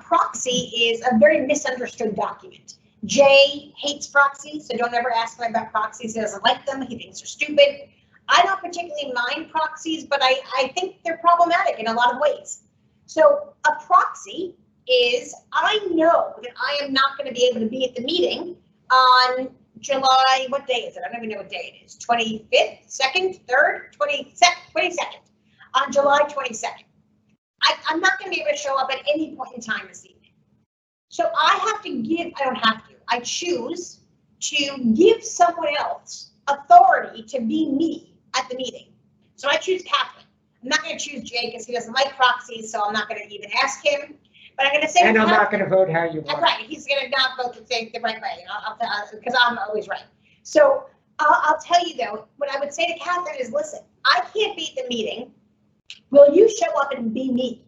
proxy is a very misunderstood document. Jay hates proxies, so don't ever ask him about proxies. He doesn't like them. He thinks they're stupid. I don't particularly mind proxies, but I think they're problematic in a lot of ways. So a proxy is, I know that I am not going to be able to be at the meeting on July, what day is it? I don't even know what day it is. 25th, 2nd, 3rd, 22nd, on July 22nd. I'm not going to be able to show up at any point in time this evening. So I have to give, I don't have to, I choose to give someone else authority to be me at the meeting. So I choose Kathryn. I'm not going to choose Jay because he doesn't like proxies, so I'm not going to even ask him. But I'm going to say, and I'm not going to vote how you want. Right, he's going to not vote the right way, because I'm always right. So I'll tell you though, what I would say to Kathryn is, listen, I can't be at the meeting. Will you show up and be me?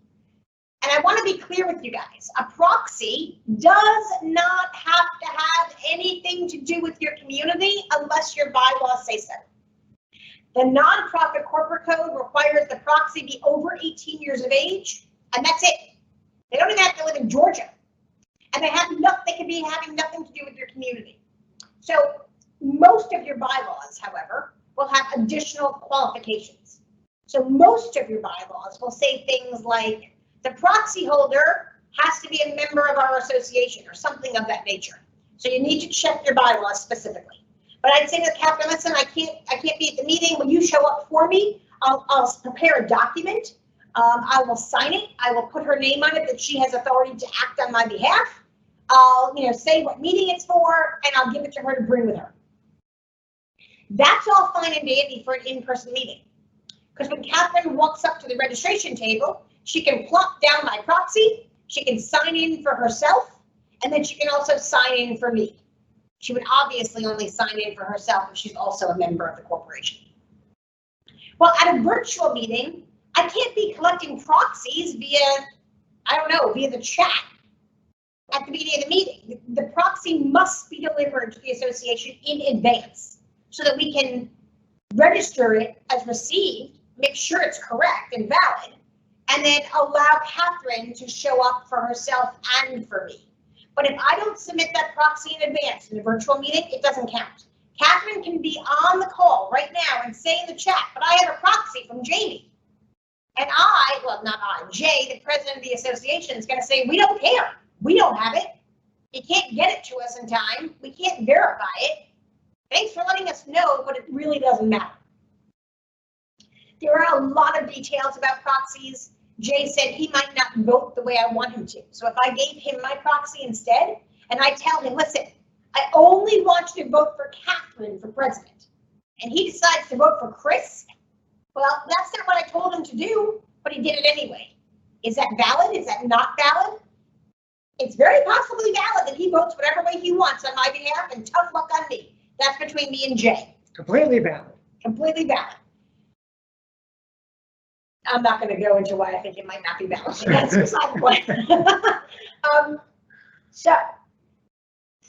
And I want to be clear with you guys. A proxy does not have to have anything to do with your community unless your bylaws say so. The nonprofit corporate code requires the proxy be over 18 years of age, and that's it. They don't even have to live in Georgia, and they can be having nothing to do with your community. So most of your bylaws, however, will have additional qualifications. So most of your bylaws will say things like the proxy holder has to be a member of our association or something of that nature. So you need to check your bylaws specifically. But I'd say to Kathryn, listen, I can't be at the meeting. Will you show up for me? I'll prepare a document. I will sign it. I will put her name on it that she has authority to act on my behalf. I'll, say what meeting it's for, and I'll give it to her to bring with her. That's all fine and dandy for an in-person meeting. Because when Kathryn walks up to the registration table, she can plop down my proxy, she can sign in for herself, and then she can also sign in for me. She would obviously only sign in for herself if she's also a member of the corporation. Well, at a virtual meeting, I can't be collecting proxies via the chat at the beginning of the meeting. The proxy must be delivered to the association in advance so that we can register it as received, make sure it's correct and valid, and then allow Kathryn to show up for herself and for me. But if I don't submit that proxy in advance in a virtual meeting, it doesn't count. Kathryn can be on the call right now and say in the chat, but I have a proxy from Jamie. And Jay, the president of the association, is going to say, we don't care. We don't have it. You can't get it to us in time. We can't verify it. Thanks for letting us know, but it really doesn't matter. There are a lot of details about proxies. Jay said he might not vote the way I want him to. So if I gave him my proxy instead, and I tell him, listen, I only want you to vote for Kathryn for president, and he decides to vote for Chris, well, that's not what I told him to do, but he did it anyway. Is that valid? Is that not valid? It's very possibly valid that he votes whatever way he wants on my behalf, and tough luck on me. That's between me and Jay. Completely valid. Completely valid. I'm not going to go into why I think it might not be valid. That's beside the point. So,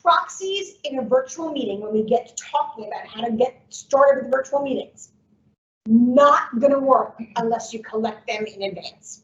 proxies in a virtual meeting, when we get to talking about how to get started with virtual meetings, not going to work unless you collect them in advance.